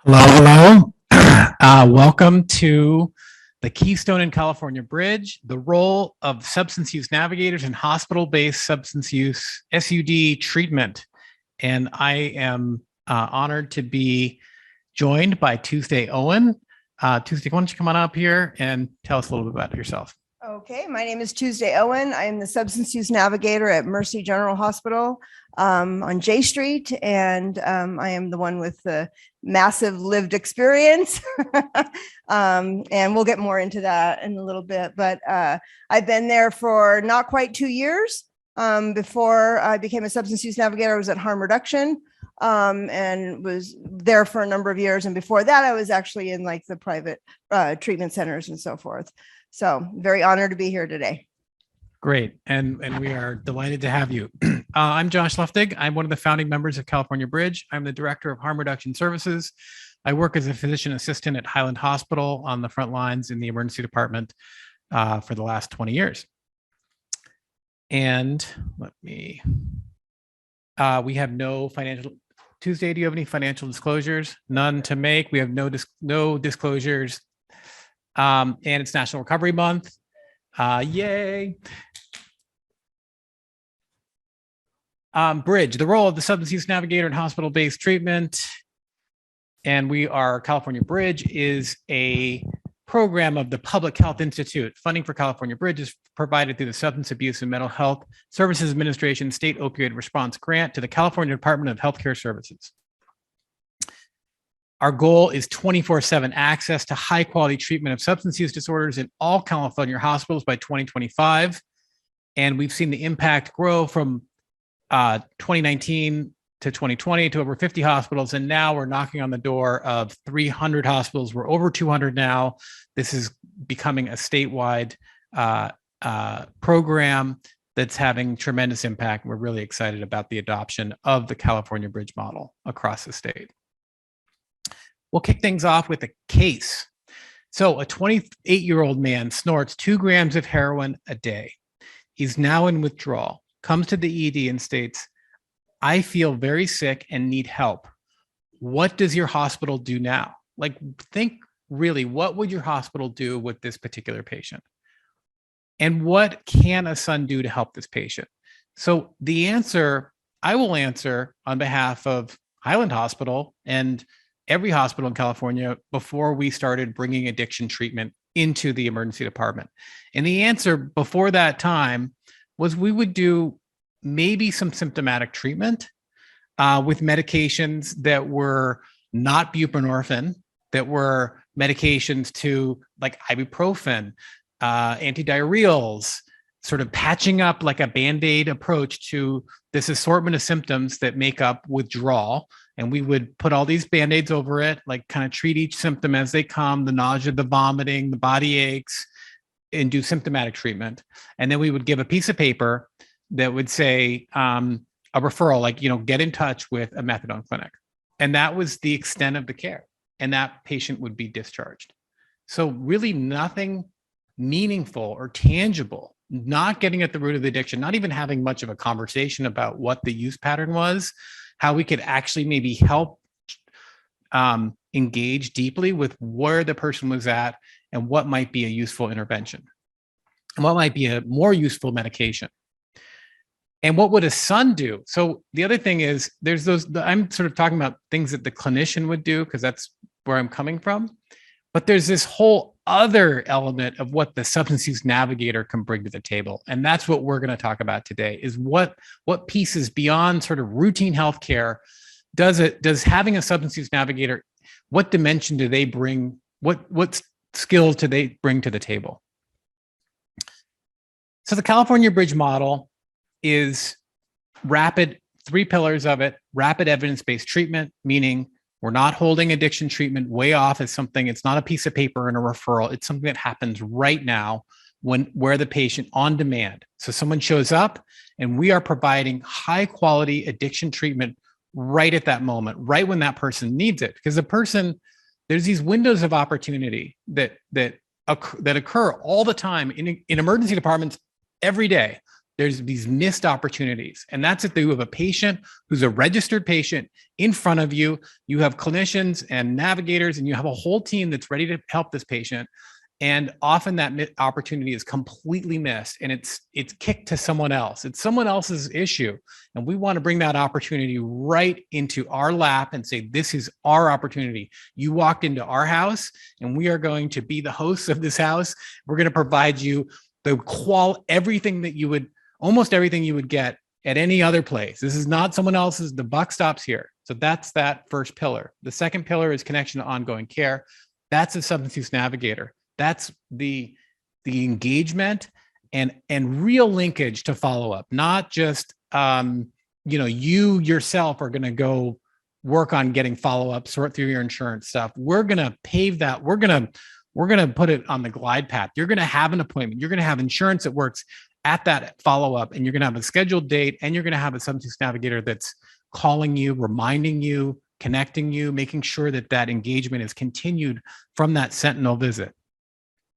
Hello, hello. Welcome to the Keystone and California Bridge, the role of substance use navigators in hospital-based substance use SUD treatment. And I am honored to be joined by Tuesday Owen. Tuesday, why don't you come on up here and tell us a little bit about yourself? Okay, my name is Tuesday Owen. I am the substance use navigator at Mercy General Hospital on J Street, and I am the one with the massive lived experience. And we'll get more into that in a little bit, but I've been there for not quite 2 years. Before I became a substance use navigator, I was at harm reduction and was there for a number of years. And before that, I was actually in like the private treatment centers and so forth. So very honored to be here today. Great. And we are delighted to have you. I'm Josh Luftig. I'm one of the founding members of California Bridge. I'm the director of harm reduction services. I work as a physician assistant at Highland Hospital on the front lines in the emergency department for the last 20 years. And we have no financial, Tuesday, do you have any financial disclosures? None to make. We have no disclosures. And it's National Recovery Month. Yay. Bridge, the role of the substance use navigator in hospital-based treatment. And California Bridge is a program of the Public Health Institute. Funding for California Bridge is provided through the Substance Abuse and Mental Health Services Administration State Opioid Response Grant to the California Department of Healthcare Services. Our goal is 24/7 access to high quality treatment of substance use disorders in all California hospitals by 2025. And we've seen the impact grow from 2019 to 2020 to over 50 hospitals. And now we're knocking on the door of 300 hospitals. We're over 200 now. This is becoming a statewide program that's having tremendous impact. We're really excited about the adoption of the California Bridge model across the state. We'll kick things off with a case. So a 28-year-old man snorts 2 grams of heroin a day. He's now in withdrawal, comes to the ED and states, I feel very sick and need help. What does your hospital do now? Like, think really, what would your hospital do with this particular patient? And what can a son do to help this patient? So the answer, I will answer on behalf of Highland Hospital and every hospital in California before we started bringing addiction treatment into the emergency department. And the answer before that time was we would do maybe some symptomatic treatment with medications that were not buprenorphine, that were medications to like ibuprofen, antidiarrheals, sort of patching up like a Band-Aid approach to this assortment of symptoms that make up withdrawal. And we would put all these Band-Aids over it, like kind of treat each symptom as they come, the nausea, the vomiting, the body aches, and do symptomatic treatment. And then we would give a piece of paper that would say a referral, like, get in touch with a methadone clinic. And that was the extent of the care. And that patient would be discharged. So really nothing meaningful or tangible, not getting at the root of the addiction, not even having much of a conversation about what the use pattern was, how we could actually maybe help engage deeply with where the person was at and what might be a useful intervention and what might be a more useful medication. And what would a son do? So the other thing is I'm sort of talking about things that the clinician would do because that's where I'm coming from. But there's this whole other element of what the substance use navigator can bring to the table. And that's what we're going to talk about today is what pieces beyond sort of routine healthcare does having a substance use navigator, what dimension do they bring? What skills do they bring to the table? So the California Bridge model is rapid, 3 pillars of it, rapid evidence-based treatment, meaning we're not holding addiction treatment way off as something, it's not a piece of paper and a referral. It's something that happens right now where the patient on demand. So someone shows up and we are providing high quality addiction treatment right at that moment, right when that person needs it. Because there's these windows of opportunity that occur all the time in emergency departments every day. there's these missed opportunities. And that's if you have a patient who's a registered patient in front of you, you have clinicians and navigators, and you have a whole team that's ready to help this patient. And often that opportunity is completely missed, and it's kicked to someone else. It's someone else's issue. And we want to bring that opportunity right into our lap and say, this is our opportunity. You walked into our house, and we are going to be the hosts of this house. We're going to provide you everything that you would, almost everything you would get at any other place. This is not someone else's. The buck stops here. So that's that first pillar. The second pillar is connection to ongoing care. That's a substance use navigator. That's the engagement and real linkage to follow up, not just you yourself are going to go work on getting follow up, sort through your insurance stuff. We're going to pave that. We're going to put it on the glide path. You're going to have an appointment. You're going to have insurance that works at that follow up, and you're going to have a scheduled date, and you're going to have a substance use navigator that's calling you, reminding you, connecting you, making sure that that engagement is continued from that sentinel visit.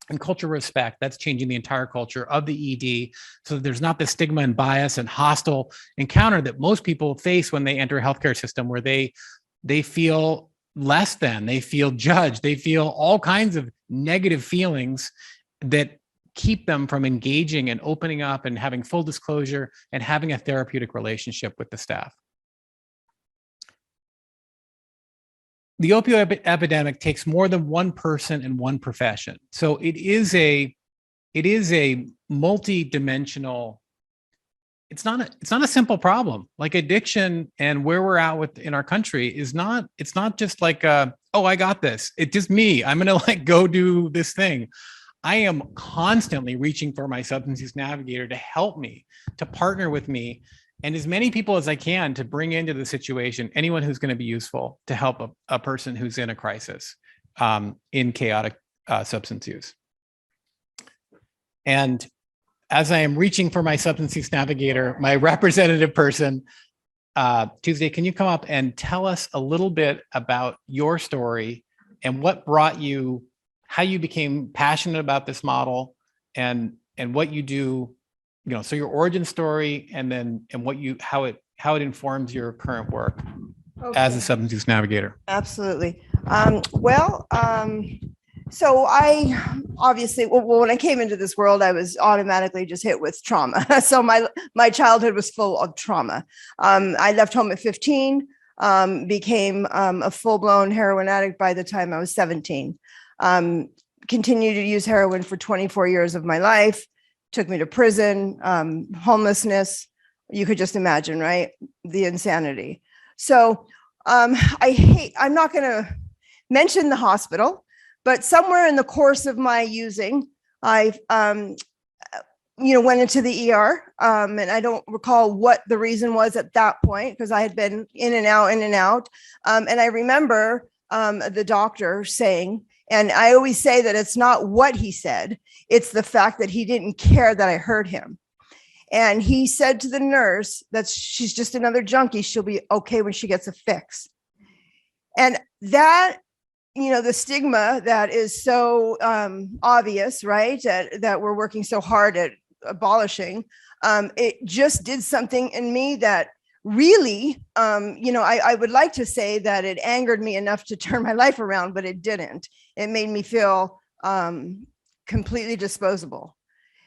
And cultural respect, that's changing the entire culture of the ED so that there's not the stigma and bias and hostile encounter that most people face when they enter a healthcare system, where they feel less than, they feel judged, they feel all kinds of negative feelings that keep them from engaging and opening up and having full disclosure and having a therapeutic relationship with the staff. The opioid epidemic takes more than one person and one profession. So it is a multi-dimensional, it's not a simple problem. Like addiction and where we're at in our country it's not just like, oh, I got this. It's just me. I'm going to go do this thing. I am constantly reaching for my substance use navigator to help me, to partner with me, and as many people as I can to bring into the situation anyone who's going to be useful to help a person who's in a crisis in chaotic substance use. And as I am reaching for my substance use navigator, my representative person, Tuesday, can you come up and tell us a little bit about your story and what brought you, how you became passionate about this model, and what you do, so your origin story, and how it informs your current work as a substance use navigator. Absolutely. So I obviously, when I came into this world, I was automatically just hit with trauma. So my childhood was full of trauma. I left home at 15, became a full-blown heroin addict by the time I was 17. Continued to use heroin for 24 years of my life. Took me to prison, homelessness. You could just imagine, right? The insanity. So I'm not going to mention the hospital, but somewhere in the course of my using, I went into the ER, and I don't recall what the reason was at that point, because I had been in and out. And I remember the doctor saying, and I always say that it's not what he said, it's the fact that he didn't care that I heard him. And he said to the nurse that she's just another junkie. She'll be okay when she gets a fix. And that, the stigma that is so obvious, right? That we're working so hard at abolishing, it just did something in me that really, I would like to say that it angered me enough to turn my life around, but it didn't. It made me feel completely disposable.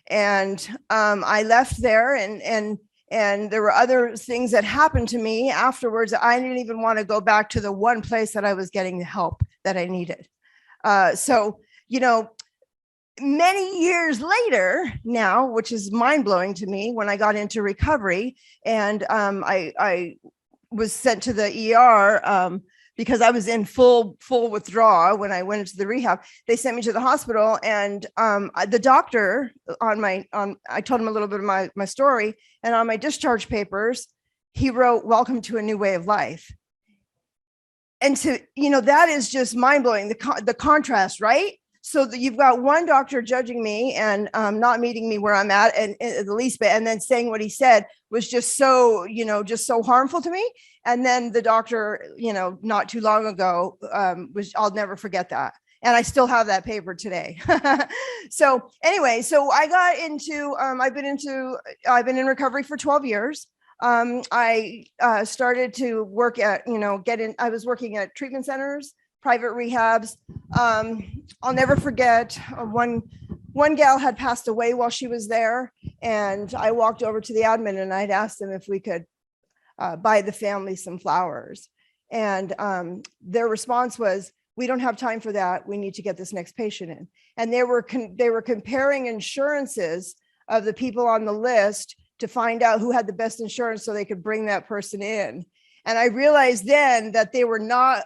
And I left there, and there were other things that happened to me afterwards. I didn't even want to go back to the one place that I was getting the help that I needed. So, many years later now, which is mind blowing to me, when I got into recovery and I was sent to the ER because I was in full withdrawal when I went into the rehab. They sent me to the hospital, and the doctor I told him a little bit of my story, and on my discharge papers, he wrote, "Welcome to a new way of life." And that is just mind blowing. The contrast, right? So that you've got one doctor judging me and not meeting me where I'm at, and the least bit, and then saying what he said was just so harmful to me. And then the doctor, not too long ago, I'll never forget that. And I still have that paper today. So anyway, so I got into, I've been in recovery for 12 years. I started to work at, I was working at treatment centers, private rehabs. I'll never forget one gal had passed away while she was there. And I walked over to the admin and I'd asked them if we could buy the family some flowers. And their response was, we don't have time for that. We need to get this next patient in. And they were comparing insurances of the people on the list to find out who had the best insurance so they could bring that person in. And I realized then that they were not,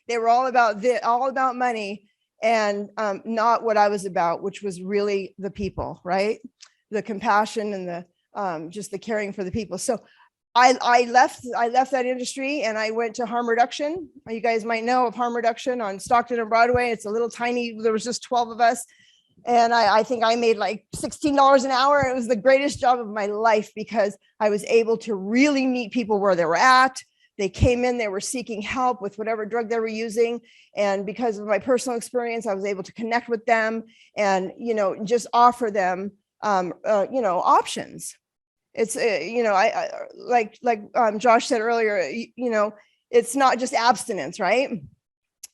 they were all about money and not what I was about, which was really the people, right? The compassion and the just the caring for the people. So I left that industry and I went to harm reduction. You guys might know of harm reduction on Stockton and Broadway. It's a little tiny, there was just 12 of us. And I think I made like $16 an hour. It was the greatest job of my life because I was able to really meet people where they were at. They came in, they were seeking help with whatever drug they were using. And because of my personal experience, I was able to connect with them and, just offer them, options. It's, I like Josh said earlier, it's not just abstinence, right?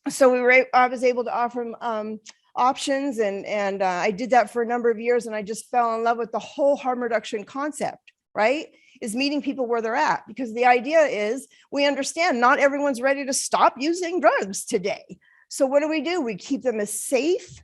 So I was able to offer them options and I did that for a number of years and I just fell in love with the whole harm reduction concept, right? Is meeting people where they're at, because the idea is we understand not everyone's ready to stop using drugs today. So what do? We keep them as safe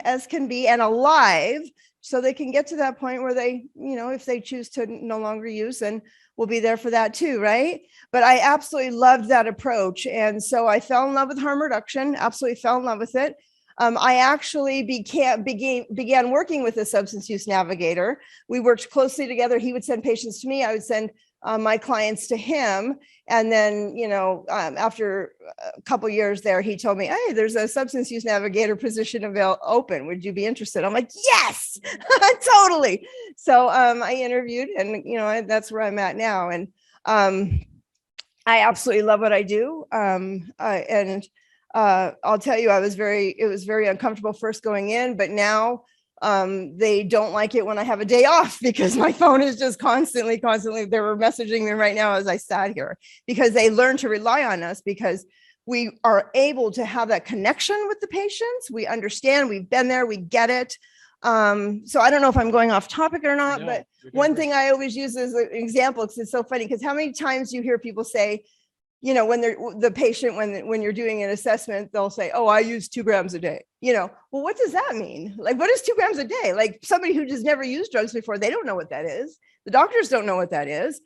as can be and alive so they can get to that point where they, if they choose to no longer use, then we'll be there for that too, right? But I absolutely loved that approach. And so I fell in love with harm reduction, absolutely fell in love with it. I actually began working with a substance use navigator. We worked closely together. He would send patients to me. I would send my clients to him. And then, after a couple of years there, he told me, hey, there's a substance use navigator position open. Would you be interested? I'm like, yes, totally. So I interviewed and, that's where I'm at now. And I absolutely love what I do. I'll tell you, it was very uncomfortable first going in, but now they don't like it when I have a day off because my phone is just constantly, they were messaging me right now as I sat here because they learn to rely on us because we are able to have that connection with the patients. We understand, we've been there, we get it. So I don't know if I'm going off topic or not, but one thing I always use as an example, because it's so funny, because how many times you hear people say, when they're the patient, when you're doing an assessment, they'll say, oh, I use 2 grams a day. Well, what does that mean? Like, what is 2 grams a day? Like somebody who just never used drugs before, they don't know what that is. The doctors don't know what that is.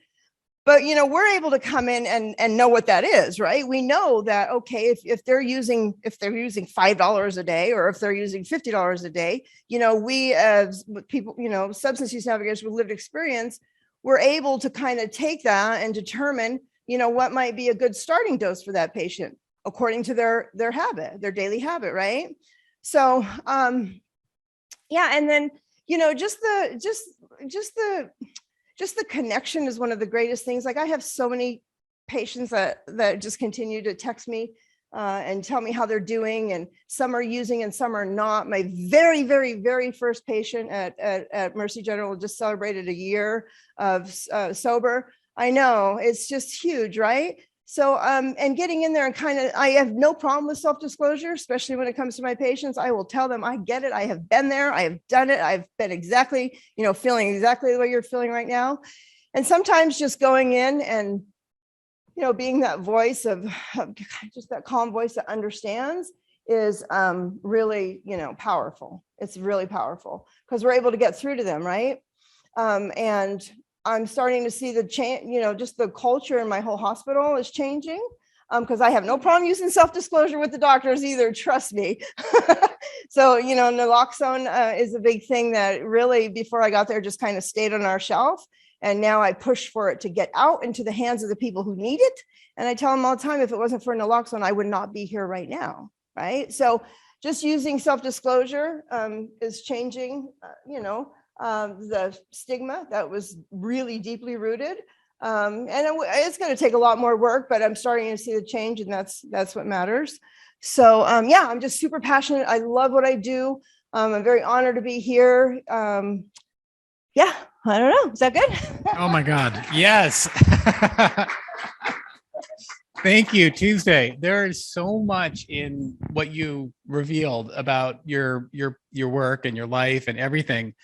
But, we're able to come in and know what that is, right? We know that, okay, if they're using $5 a day, or if they're using $50 a day, we as people, substance use navigators with lived experience, we're able to kind of take that and determine what might be a good starting dose for that patient according to their habit, their daily habit, right? So, yeah. And then, just the connection is one of the greatest things. Like I have so many patients that just continue to text me and tell me how they're doing, and some are using and some are not. My very, very, very first patient at Mercy General just celebrated a year of sober. I know, it's just huge, right? So, and getting in there and I have no problem with self-disclosure, especially when it comes to my patients. I will tell them, I get it. I have been there. I have done it. I've been exactly, feeling exactly the way you're feeling right now. And sometimes just going in and, being that voice of just that calm voice that understands is really, powerful. It's really powerful because we're able to get through to them, right? And I'm starting to see the change, just the culture in my whole hospital is changing because I have no problem using self-disclosure with the doctors either, trust me. So, naloxone is a big thing that really, before I got there, just kind of stayed on our shelf. And now I push for it to get out into the hands of the people who need it. And I tell them all the time, if it wasn't for naloxone, I would not be here right now, right? So just using self-disclosure is changing, the stigma that was really deeply rooted. And it's going to take a lot more work, but I'm starting to see the change, and that's what matters. So yeah, I'm just super passionate. I love what I do. I'm very honored to be here. Yeah, I don't know. Is that good? Oh my God. Yes. Thank you, Tuesday. There is so much in what you revealed about your work and your life and everything.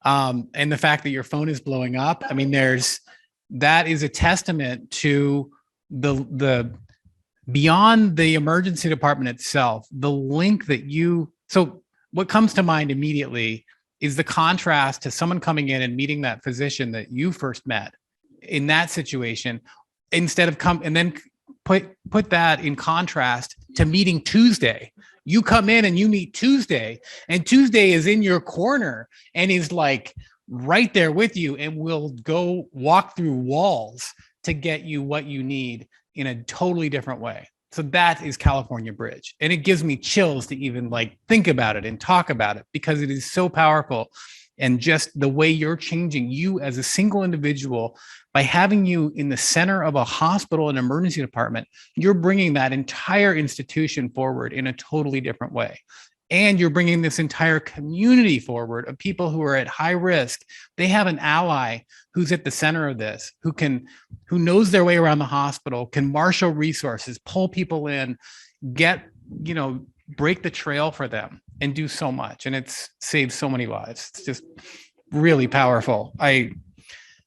And the fact that your phone is blowing up. I mean, that is a testament to the beyond the emergency department itself, the link that so what comes to mind immediately is the contrast to someone coming in and meeting that physician that you first met in that situation, instead of and then put that in contrast to meeting Tuesday. You come in and you meet Tuesday, and Tuesday is in your corner and is like right there with you and will go walk through walls to get you what you need in a totally different way. So that is California Bridge. And it gives me chills to even like think about it and talk about it, because it is so powerful. And just the way you're changing you as a single individual by having you in the center of a hospital and emergency department, you're bringing that entire institution forward in a totally different way. And you're bringing this entire community forward of people who are at high risk. They have an ally who's at the center of this, who knows their way around the hospital, can marshal resources, pull people in, break the trail for them and do so much. And it's saved so many lives. It's just really powerful.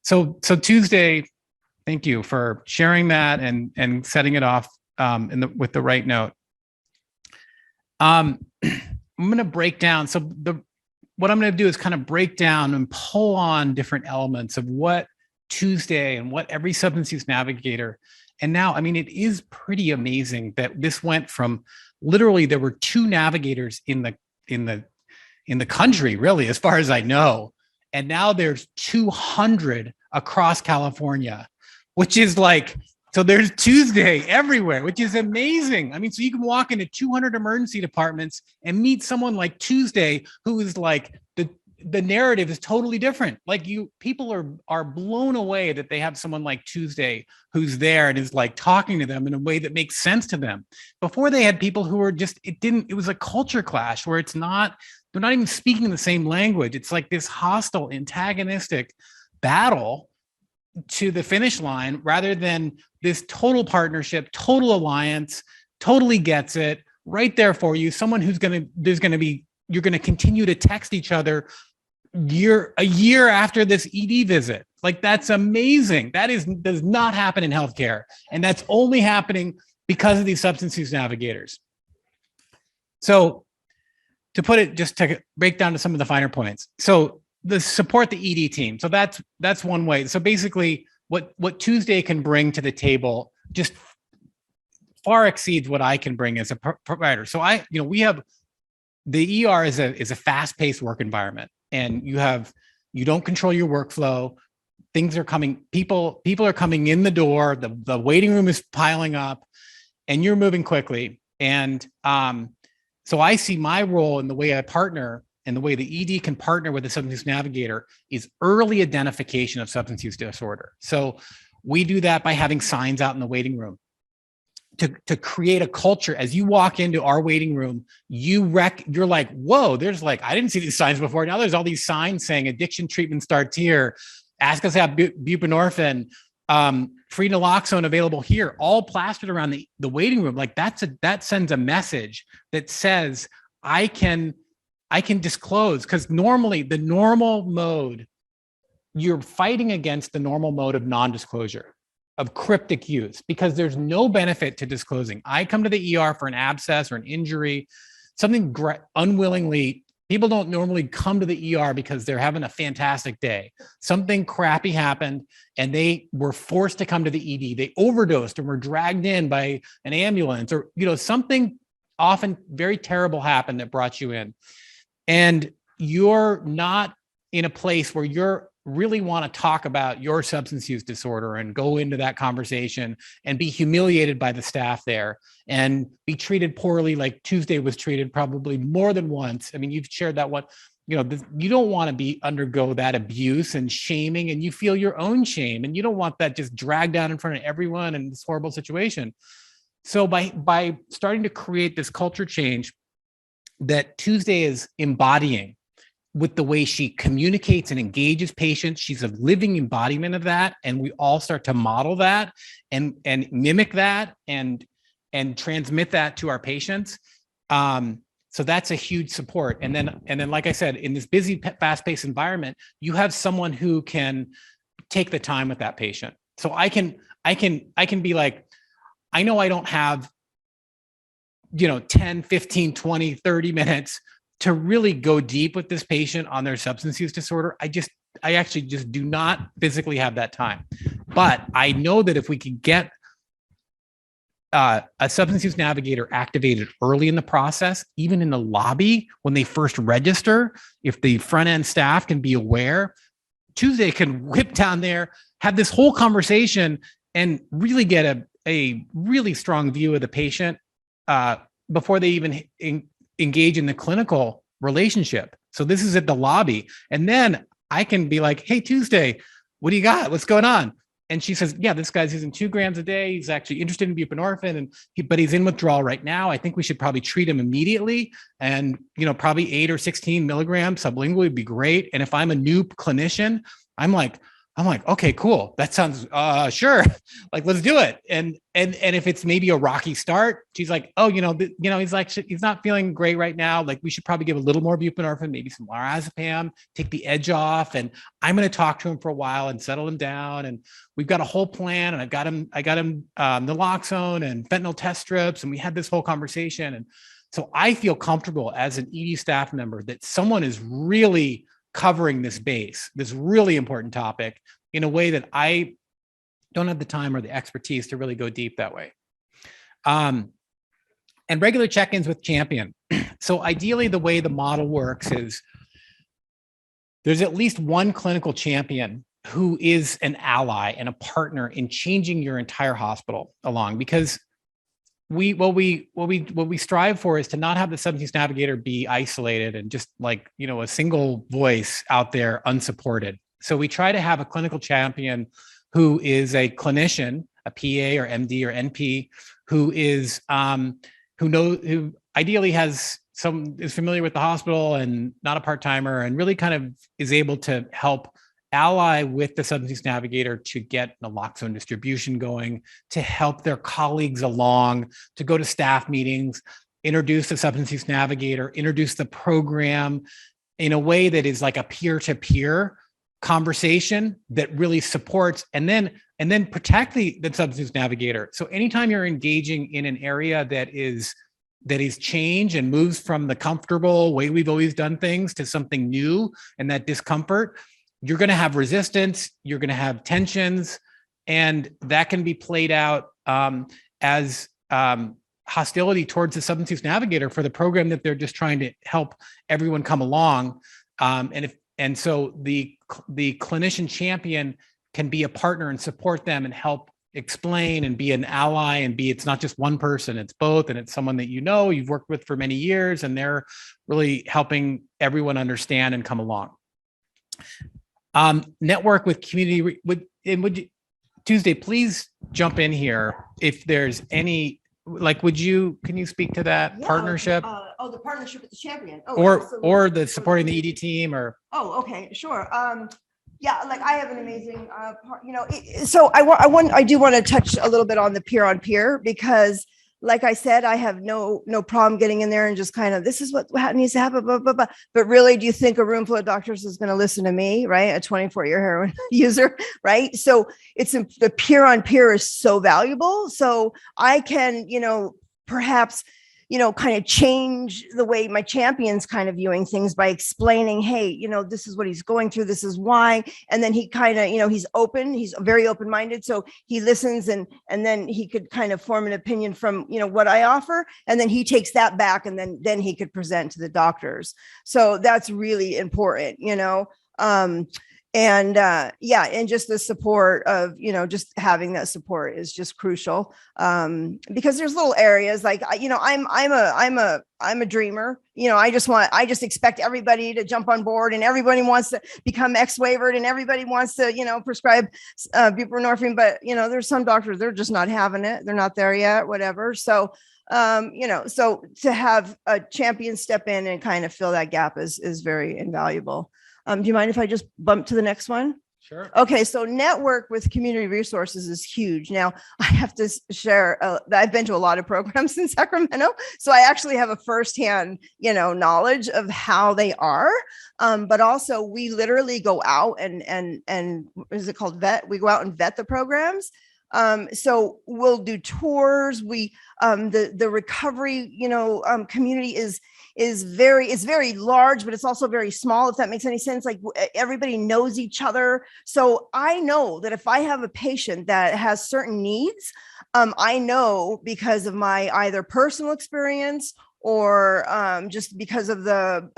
So Tuesday, thank you for sharing that and setting it off with the right note. I'm going to break down. So what I'm going to do is kind of break down and pull on different elements of what Tuesday and what every substance use navigator. And now, I mean, it is pretty amazing that this went from literally there were 2 navigators in the country, really, as far as I know. And now there's 200 across California, which is like, so there's Tuesday everywhere, which is amazing. I mean, so you can walk into 200 emergency departments and meet someone like Tuesday, who is like the narrative is totally different. Like people are blown away that they have someone like Tuesday who's there and is like talking to them in a way that makes sense to them. Before they had people who were just, it was a culture clash where they're not even speaking the same language. It's like this hostile, antagonistic battle to the finish line, rather than this total partnership, total alliance, totally gets it, right there for you. Someone you're going to continue to text each other a year after this ED visit. Like, that's amazing. Does not happen in healthcare. And that's only happening because of these substance use navigators. So to put it, just to break down to some of the finer points. So the support the ED team. So that's one way. So basically what Tuesday can bring to the table just far exceeds what I can bring as a provider. So we have the ER is a fast-paced work environment, and you don't control your workflow. Things are coming, people are coming in the door, the waiting room is piling up, and you're moving quickly. And so I see my role in the way I partner and the way the ED can partner with the substance use navigator is early identification of substance use disorder. So we do that by having signs out in the waiting room to create a culture. As you walk into our waiting room, you're like, whoa, there's like, I didn't see these signs before. Now there's all these signs saying addiction treatment starts here. Ask us to have buprenorphine, free naloxone available here, all plastered around the waiting room. Like that sends a message that says, I can disclose, because normally the normal mode, you're fighting against the normal mode of non-disclosure, of cryptic use, because there's no benefit to disclosing. I come to the ER for an abscess or an injury, something unwillingly. People don't normally come to the ER because they're having a fantastic day. Something crappy happened and they were forced to come to the ED. They overdosed and were dragged in by an ambulance, or something often very terrible happened that brought you in. And you're not in a place where you're really want to talk about your substance use disorder and go into that conversation and be humiliated by the staff there and be treated poorly, like Tuesday was treated probably more than once. I mean, you've shared that one, you don't want to undergo that abuse and shaming, and you feel your own shame, and you don't want that just dragged down in front of everyone in this horrible situation. So by starting to create this culture change that Tuesday is embodying with the way she communicates and engages patients, she's a living embodiment of that, and we all start to model that and mimic that and transmit that to our patients. So that's a huge support. And then, like I said, in this busy, fast-paced environment, you have someone who can take the time with that patient. So I can be like, I know I don't have, 10, 15, 20, 30 minutes to really go deep with this patient on their substance use disorder. I actually just do not physically have that time. But I know that if we could get a substance use navigator activated early in the process, even in the lobby when they first register, if the front end staff can be aware, Tuesday can whip down there, have this whole conversation, and really get a really strong view of the patient before they even engage in the clinical relationship. So this is at the lobby. And then I can be like, hey, Tuesday, what do you got? What's going on? And she says, yeah, this guy's using 2 grams a day. He's actually interested in buprenorphine, but he's in withdrawal right now. I think we should probably treat him immediately. And, probably 8 or 16 milligrams sublingually would be great. And if I'm a new clinician, I'm like, okay, cool. That sounds, sure. Like, let's do it. And if it's maybe a rocky start, she's like, oh, he's like, he's not feeling great right now. Like, we should probably give a little more buprenorphine, maybe some lorazepam, take the edge off. And I'm going to talk to him for a while and settle him down. And we've got a whole plan. And I got him naloxone and fentanyl test strips. And we had this whole conversation. And so I feel comfortable as an ED staff member that someone is really covering this base, this really important topic, in a way that I don't have the time or the expertise to really go deep that way. And regular check-ins with champion. So ideally, the way the model works is there's at least one clinical champion who is an ally and a partner in changing your entire hospital along, because what we strive for is to not have the substance use navigator be isolated and just like, a single voice out there unsupported. So we try to have a clinical champion who is a clinician, a PA or MD or NP, who ideally is familiar with the hospital and not a part-timer, and really kind of is able to help ally with the substance use navigator to get naloxone distribution going, to help their colleagues along, to go to staff meetings, introduce the substance use navigator, introduce the program in a way that is like a peer-to-peer conversation that really supports, and then protect the substance use navigator. So anytime you're engaging in an area that is change and moves from the comfortable way we've always done things to something new, and that discomfort, you're going to have resistance, you're going to have tensions, and that can be played out as hostility towards the substance use navigator for the program that they're just trying to help everyone come along. And so the clinician champion can be a partner and support them and help explain and be an ally, and it's not just one person, it's both. And it's someone that you've worked with for many years, and they're really helping everyone understand and come along. Network with community. Tuesday, please jump in here if there's any, like, can you speak to that partnership? The partnership with the champion. Or the supporting the ED team, or. Oh, okay, sure. Like I have an amazing so I do want to touch a little bit on the peer on peer, because like I said, I have no problem getting in there and just kind of, this is what needs to happen, blah, blah, blah. But really, do you think a room full of doctors is going to listen to me, right? A 24-year heroin user, right? So the peer on peer is so valuable. So I can, perhaps, kind of change the way my champion's kind of viewing things by explaining, hey, this is what he's going through. This is why. And then he kind of, he's open, he's very open-minded. So he listens, and then he could kind of form an opinion from, what I offer. And then he takes that back, and then he could present to the doctors. So that's really important, And yeah, and just the support of, just having that support is just crucial. Because there's little areas like, I'm a dreamer. I just expect everybody to jump on board, and everybody wants to become X-waivered, and everybody wants to, prescribe buprenorphine. But, there's some doctors, they're just not having it. They're not there yet, whatever. So, so to have a champion step in and kind of fill that gap is very invaluable. Do you mind if I just bump to the next one? Sure. Okay, so network with community resources is huge. Now, I have to share, I've been to a lot of programs in Sacramento, so I actually have a firsthand, knowledge of how they are. But also, we literally go out and is it called vet? We go out and vet the programs. So we'll do tours. The recovery, community is very large, but it's also very small, if that makes any sense. Like, everybody knows each other. So I know that if I have a patient that has certain needs, I know, because of my either personal experience or just because of the,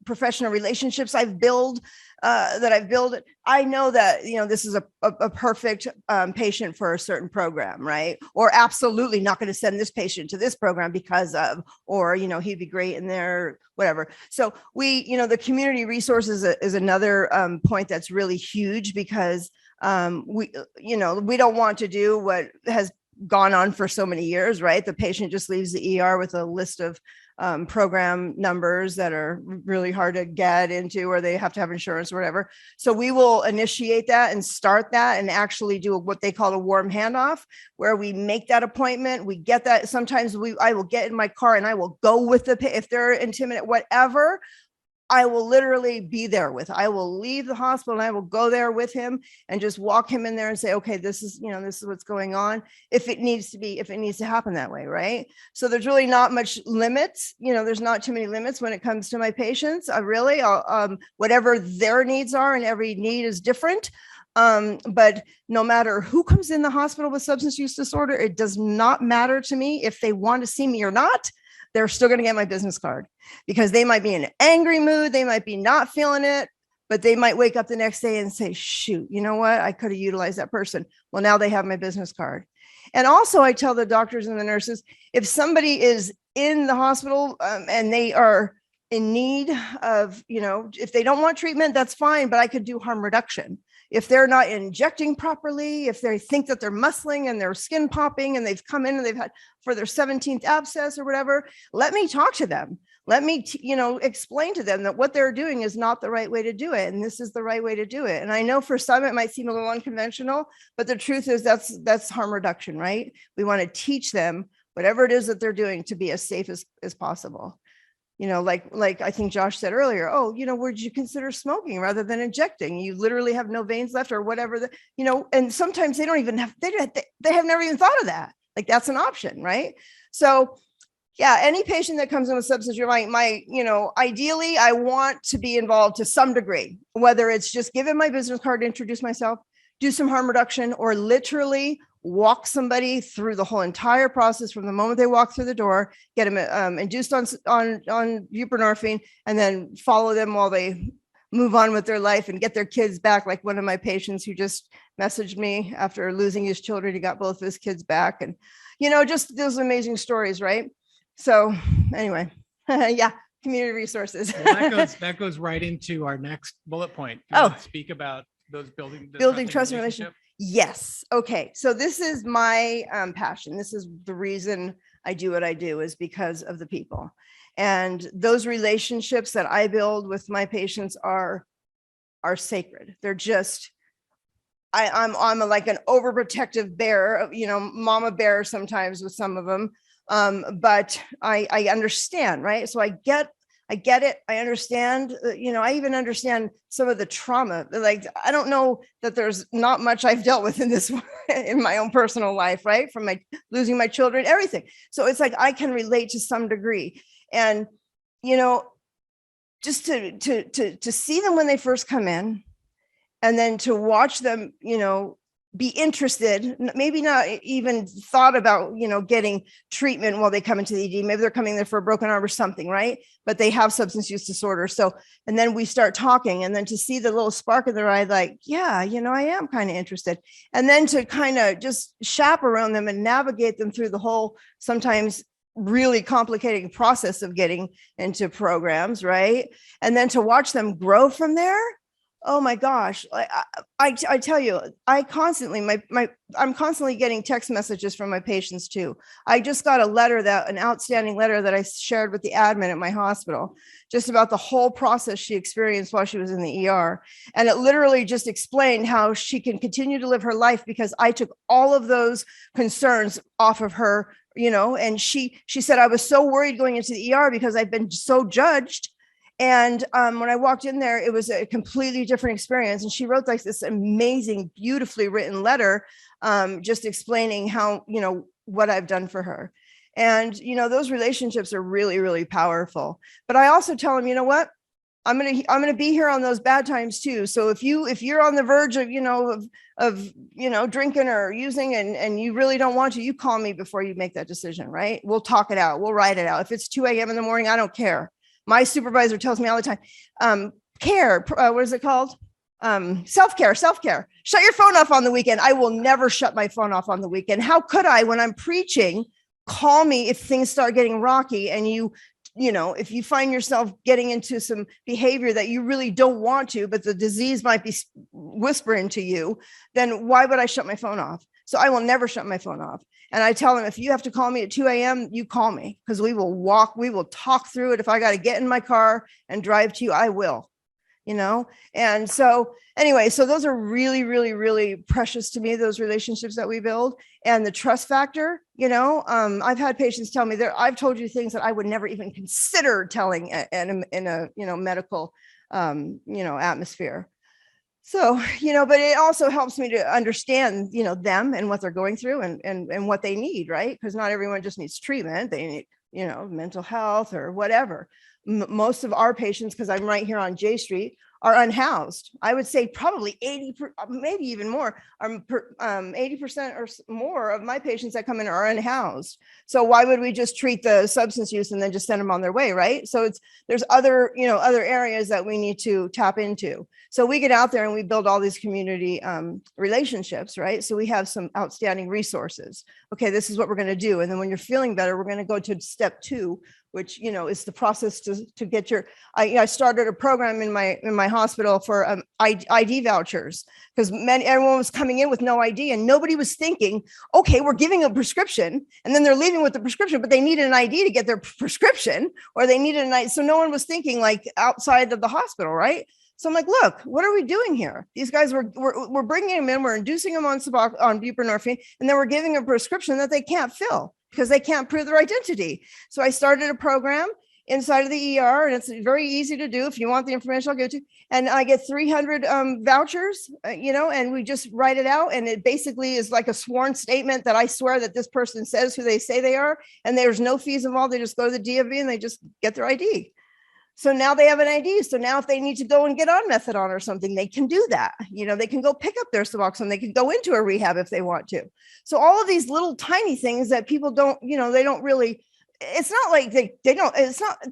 professional relationships I've built, I know that, this is a perfect patient for a certain program, right? Or absolutely not going to send this patient to this program because of, or, he'd be great in there, whatever. So the community resources is another point that's really huge, because we don't want to do what has gone on for so many years, right? The patient just leaves the ER with a list of program numbers that are really hard to get into, or they have to have insurance or whatever. So we will initiate that and start that and actually do what they call a warm handoff, where we make that appointment. We get that. Sometimes I will get in my car and I will go with if they're intimidated, whatever. I will literally be there I will leave the hospital and I will go there with him and just walk him in there and say, okay, this is what's going on. If it needs to happen that way. Right. So there's really not much limits. There's not too many limits when it comes to my patients. Whatever their needs are, and every need is different. But no matter who comes in the hospital with substance use disorder, it does not matter to me if they want to see me or not. They're still going to get my business card, because they might be in an angry mood. They might be not feeling it, but they might wake up the next day and say, shoot, you know what? I could have utilized that person. Well, now they have my business card. And also, I tell the doctors and the nurses, if somebody is in the hospital and they are in need of, if they don't want treatment, that's fine, but I could do harm reduction. If they're not injecting properly, if they think that they're muscling and their skin popping and they've come in and they've had for their 17th abscess or whatever, let me talk to them. Let me, explain to them that what they're doing is not the right way to do it. And this is the right way to do it. And I know for some, it might seem a little unconventional, but the truth is that's harm reduction, right? We want to teach them whatever it is that they're doing to be as safe as possible. Like I think Josh said earlier, would you consider smoking rather than injecting? You literally have no veins left or whatever, and sometimes they don't even have, they have never even thought of that. Like, that's an option, right? So yeah, any patient that comes in with substance use, ideally I want to be involved to some degree, whether it's just giving my business card to introduce myself, do some harm reduction, or literally walk somebody through the whole entire process from the moment they walk through the door, get them induced on buprenorphine, and then follow them while they move on with their life and get their kids back. Like one of my patients who just messaged me after losing his children, he got both of his kids back, and just those amazing stories, right? So anyway, yeah, community resources. Well, that goes right into our next bullet point. Speak about those building trust and relationship. Yes. Okay. So this is my passion. This is the reason I do what I do, is because of the people. And those relationships that I build with my patients are sacred. They're just, I'm like an overprotective bear, mama bear sometimes with some of them. But I understand, right? So I get it. I understand, I even understand some of the trauma. Like, I don't know that there's not much I've dealt with in this, in my own personal life, right? From losing my children, everything. So it's like, I can relate to some degree. And, just to see them when they first come in, and then to watch them, be interested, maybe not even thought about, getting treatment while they come into the ED. Maybe they're coming there for a broken arm or something, right? But they have substance use disorder. So, and then we start talking, and then to see the little spark in their eye, like, yeah, I am kind of interested. And then to kind of just chaperone them and navigate them through the whole, sometimes really complicated process of getting into programs, right? And then to watch them grow from there. Oh my gosh. I tell you, I'm constantly getting text messages from my patients too. I just got an outstanding letter that I shared with the admin at my hospital, just about the whole process she experienced while she was in the ER. And it literally just explained how she can continue to live her life because I took all of those concerns off of her, and she said, I was so worried going into the ER because I've been so judged. And when I walked in there, it was a completely different experience. And she wrote like this amazing, beautifully written letter, just explaining how, what I've done for her. And, those relationships are really, really powerful. But I also tell them, you know what? I'm going to be here on those bad times too. So if you're on the verge of, drinking or using and you really don't want to, you call me before you make that decision, right? We'll talk it out. We'll write it out. If it's 2 a.m. in the morning, I don't care. My supervisor tells me all the time, what is it called? Self-care. Shut your phone off on the weekend. I will never shut my phone off on the weekend. How could I, when I'm preaching, call me if things start getting rocky and if you find yourself getting into some behavior that you really don't want to, but the disease might be whispering to you, then why would I shut my phone off? So I will never shut my phone off. And I tell them, if you have to call me at 2 a.m., you call me, because we will talk through it. If I got to get in my car and drive to you, I will, And so anyway, so those are really, really, really precious to me, those relationships that we build, and the trust factor. I've had patients tell me I've told you things that I would never even consider telling in a medical, atmosphere. So, but it also helps me to understand, them and what they're going through and what they need, right? Because not everyone just needs treatment. They need, mental health or whatever. Most of our patients, because I'm right here on J Street, are unhoused. I would say probably 80, maybe even more, 80% or more of my patients that come in are unhoused. So why would we just treat the substance use and then just send them on their way, right? So there's other areas that we need to tap into. So we get out there and we build all these community relationships, right? So we have some outstanding resources. Okay, this is what we're going to do. And then when you're feeling better, we're going to go to step 2, which, is the process to get I started a program in my hospital for ID vouchers, because everyone was coming in with no ID and nobody was thinking, okay, we're giving a prescription and then they're leaving with the prescription, but they needed an ID to get their prescription, or they needed an ID. So no one was thinking like outside of the hospital, right? So I'm like, look, what are we doing here? These guys we're bringing them in, we're inducing them on buprenorphine, and then we're giving a prescription that they can't fill because they can't prove their identity. So I started a program inside of the ER, and it's very easy to do. If you want the information, I'll give it to you. And I get 300 vouchers, and we just write it out. And it basically is like a sworn statement that I swear that this person says who they say they are. And there's no fees involved. They just go to the DMV and they just get their ID. So now they have an ID. So now if they need to go and get on methadone or something, they can do that. They can go pick up their Suboxone. They can go into a rehab if they want to. So all of these little tiny things that people don't, they don't really, it's not like they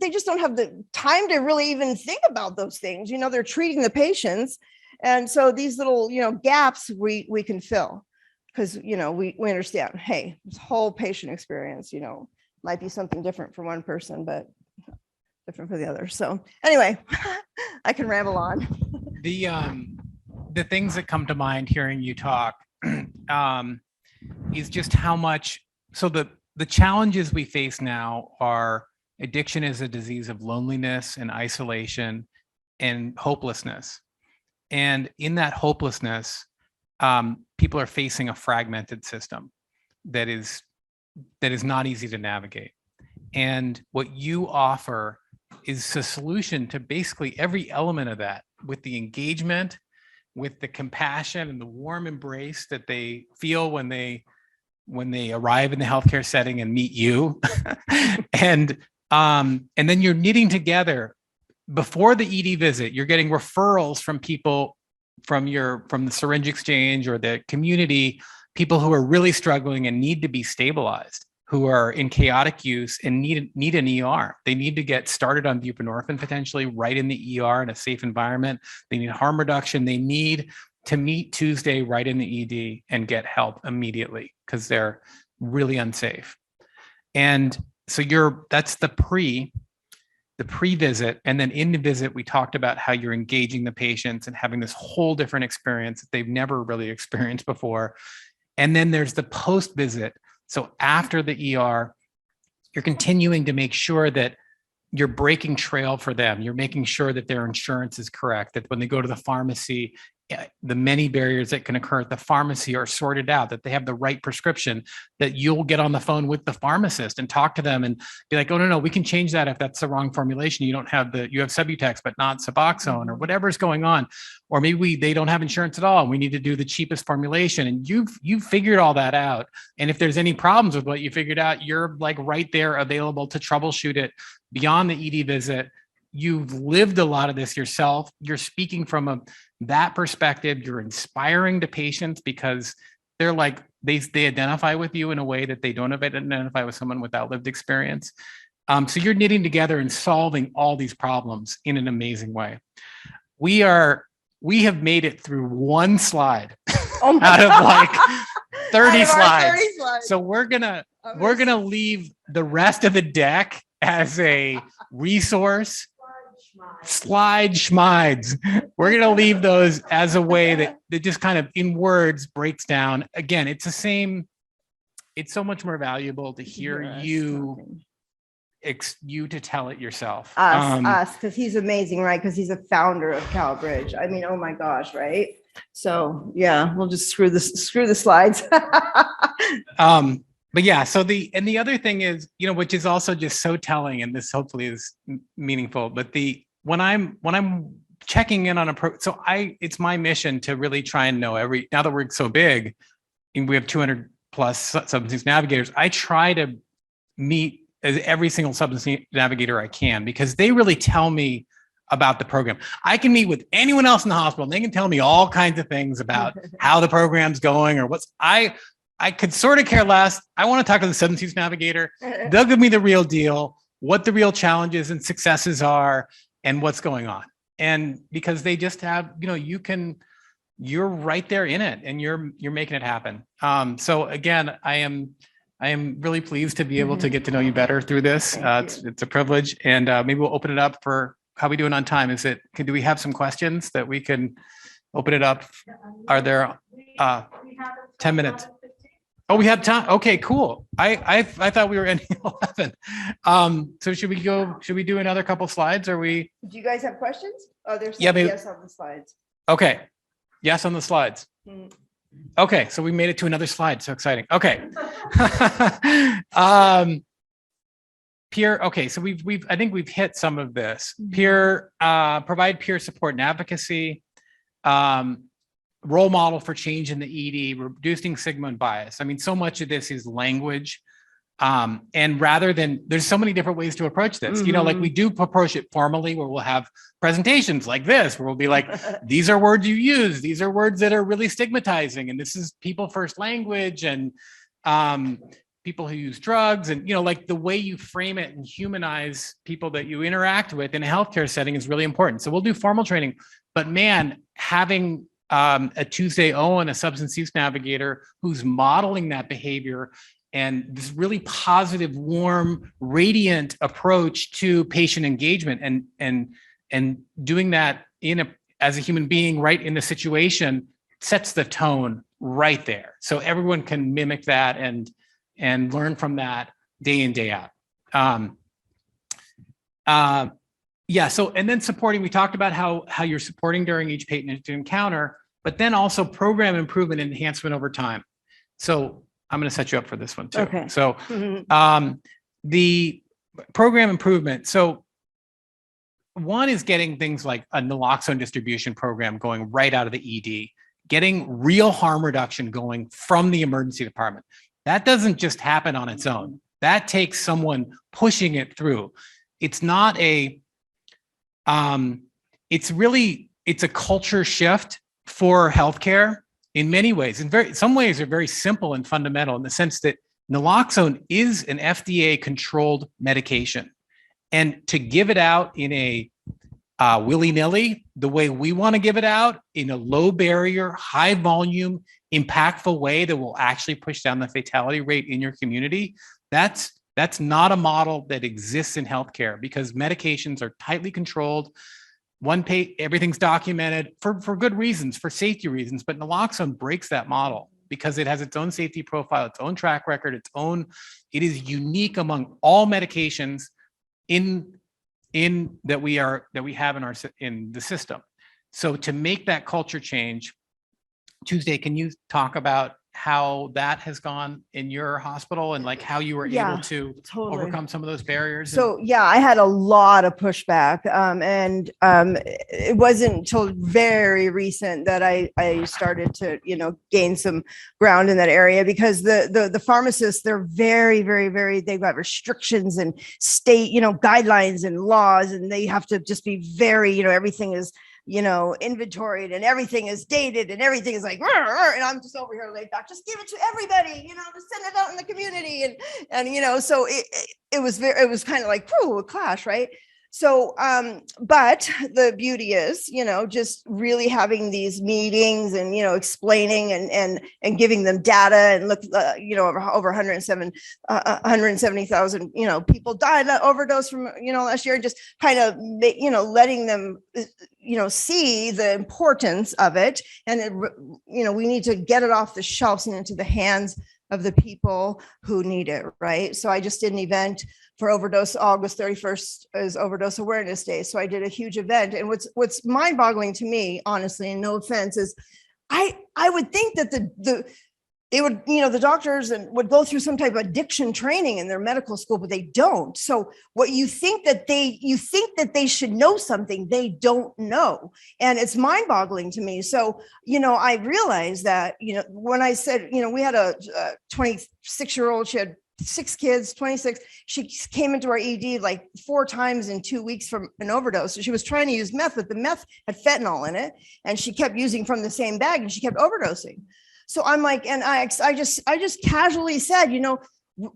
just don't have the time to really even think about those things. They're treating the patients. And so these little, gaps we can fill, because, we understand, hey, this whole patient experience, might be something different for one person, but different for the other. So anyway, I can ramble on. The things that come to mind hearing you talk is just how much. So the challenges we face now are addiction is a disease of loneliness and isolation and hopelessness. And in that hopelessness, people are facing a fragmented system that is not easy to navigate. And what you offer is a solution to basically every element of that, with the engagement, with the compassion and the warm embrace that they feel when they arrive in the healthcare setting and meet you. and then you're knitting together before the ED visit. You're getting referrals from people the syringe exchange or the community, people who are really struggling and need to be stabilized, who are in chaotic use and need an ER. They need to get started on buprenorphine potentially right in the ER in a safe environment. They need harm reduction. They need to meet Tuesday right in the ED and get help immediately because they're really unsafe. And so that's the pre-visit. And then in the visit, we talked about how you're engaging the patients and having this whole different experience that they've never really experienced before. And then there's the post-visit. So after the ER, you're continuing to make sure that you're breaking trail for them. You're making sure that their insurance is correct, that when they go to the pharmacy, the many barriers that can occur at the pharmacy are sorted out, that they have the right prescription, that you'll get on the phone with the pharmacist and talk to them and be like, oh, no, we can change that if that's the wrong formulation. You have Subutex, but not Suboxone or whatever's going on. Or maybe they don't have insurance at all and we need to do the cheapest formulation. And you've figured all that out. And if there's any problems with what you figured out, you're like right there available to troubleshoot it beyond the ED visit. You've lived a lot of this yourself. You're speaking from that perspective. You're inspiring the patients because they're like, they identify with you in a way that they don't identify with someone without lived experience. So you're knitting together and solving all these problems in an amazing way. We have made it through one slide out of like 30 slides. So we're gonna leave the rest of the deck as a resource. Slide schmides. We're going to leave those as a way that just kind of in words breaks down. Again, it's so much more valuable to hear you to tell it yourself. Us, because he's amazing, right? Because he's a founder of CalBridge. I mean, oh my gosh, right? So yeah, we'll just screw the slides. But yeah, so the other thing is, which is also just so telling, and this hopefully is meaningful, but when I'm checking in on it's my mission to really try and know now that we're so big and we have 200 plus substance use navigators, I try to meet every single substance use navigator I can, because they really tell me about the program. I can meet with anyone else in the hospital and they can tell me all kinds of things about how the program's going or I could sort of care less. I want to talk to the substance use navigator. They'll give me the real deal, what the real challenges and successes are, and what's going on. And because they just have, you're right there in it, and you're making it happen. So again, I am really pleased to be able to get to know you better through this. It's a privilege, and maybe we'll open it up for how we doing on time. Do we have some questions that we can open it up? Are there 10 minutes? Oh, we have time. Okay, cool. I thought we were ending at 11. So should we do another couple slides? Do you guys have questions? Oh, there's yes on the slides. Okay. Yes on the slides. Okay, so we made it to another slide. So exciting. Okay. Peer. Okay, so I think we've hit some of this. Provide peer support and advocacy. Role model for change in the ED, reducing stigma and bias. I mean, so much of this is language. And rather than, there's so many different ways to approach this, like we do approach it formally, where we'll have presentations like this, where we'll be like, these are words you use. These are words that are really stigmatizing. And this is people first language and people who use drugs. And, like the way you frame it and humanize people that you interact with in a healthcare setting is really important. So we'll do formal training, but man, having a Tuesday Owen, a substance use navigator who's modeling that behavior and this really positive, warm, radiant approach to patient engagement and doing that as a human being right in the situation sets the tone right there. So everyone can mimic that and learn from that day in, day out. Yeah. So, and then supporting, we talked about how you're supporting during each patient encounter, but then also program improvement and enhancement over time. So I'm going to set you up for this one too. Okay. So, the program improvement. So one is getting things like a naloxone distribution program going right out of the ED, getting real harm reduction going from the emergency department. That doesn't just happen on its own. That takes someone pushing it through. It's not it's a culture shift for healthcare in many ways. In some ways are very simple and fundamental in the sense that naloxone is an FDA controlled medication. And to give it out in a willy-nilly, the way we want to give it out, in a low barrier, high volume, impactful way that will actually push down the fatality rate in your community, that's not a model that exists in healthcare, because medications are tightly controlled. Everything's documented for good reasons, for safety reasons, but naloxone breaks that model because it has its own safety profile, its own track record, it is unique among all medications that we have in the system. So to make that culture change, Tuesday, can you talk about how that has gone in your hospital and like how you were able to overcome some of those barriers? So I had a lot of pushback, and it wasn't until very recent that I started to gain some ground in that area, because the pharmacists, they're very, very, very, they've got restrictions and state guidelines and laws, and they have to just be very everything is inventoried and everything is dated and everything is like, and I'm just over here laid back, just give it to everybody, just send it out in the community. And so it was kind of like, a clash, right? So, but the beauty is, just really having these meetings and, explaining and giving them data, and look, over 170,000, people died of overdose from, last year, and just kind of, letting them, see the importance of it. And, we need to get it off the shelves and into the hands of the people who need it. Right. So I just did an event for overdose. August 31st is Overdose Awareness Day. So I did a huge event. And what's mind-boggling to me, honestly, and no offense, is I would think that they would, the doctors would go through some type of addiction training in their medical school, but they don't. So what you think that they should know something they don't know. And it's mind-boggling to me. So, I realized that, when I said, we had a 26-year-old, she had 6 kids, 26. She came into our ED like 4 times in 2 weeks from an overdose. So she was trying to use meth, but the meth had fentanyl in it, and she kept using from the same bag, and she kept overdosing. So I'm like, and I just casually said,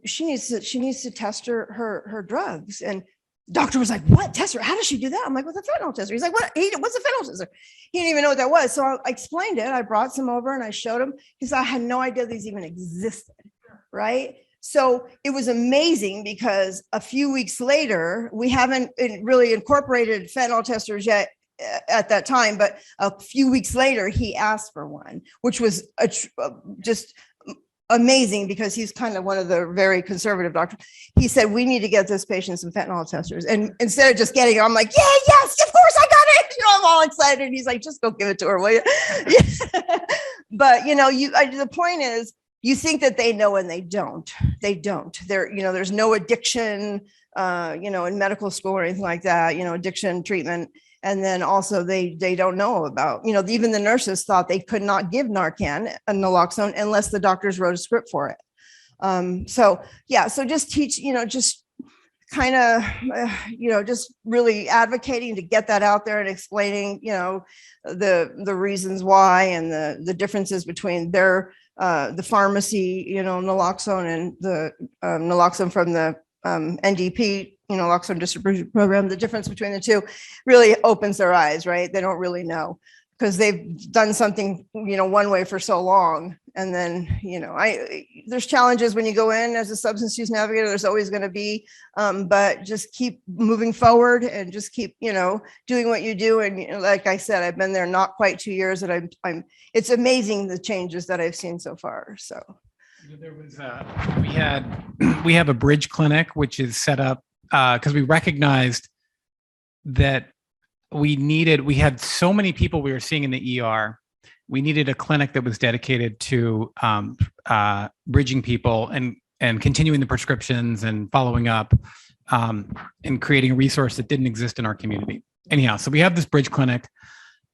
she needs to test her drugs. And the doctor was like, what, test her? How does she do that? I'm like, what's a fentanyl tester? He's like, what's a fentanyl tester? He didn't even know what that was. So I explained it. I brought some over and I showed him, because I had no idea these even existed. Right. So it was amazing, because a few weeks later, we haven't really incorporated fentanyl testers yet at that time, but a few weeks later, he asked for one, which was just amazing, because he's kind of one of the very conservative doctors. He said, we need to get this patient some fentanyl testers. And instead of just getting it, I'm like, yes, of course I got it. I'm all excited. And he's like, just go give it to her, will you? But, the point is, you think that they know, and they don't. There's no addiction, in medical school or anything like that, addiction treatment. And then also they don't know about, even the nurses thought they could not give Narcan and naloxone unless the doctors wrote a script for it. So just teach, just kind of, just really advocating to get that out there and explaining, the reasons why, and the differences between the pharmacy, naloxone, and the naloxone from the NDP, naloxone distribution program. The difference between the two really opens their eyes, right? They don't really know, because they've done something, one way for so long. And then, there's challenges when you go in as a substance use navigator. There's always going to be, but just keep moving forward and just keep, doing what you do. And like I said, I've been there not quite 2 years, and it's amazing the changes that I've seen so far. So there was we have a bridge clinic, which is set up because we recognized that we had so many people we were seeing in the ER. We needed a clinic that was dedicated to bridging people and continuing the prescriptions and following up, and creating a resource that didn't exist in our community. Anyhow, so we have this bridge clinic,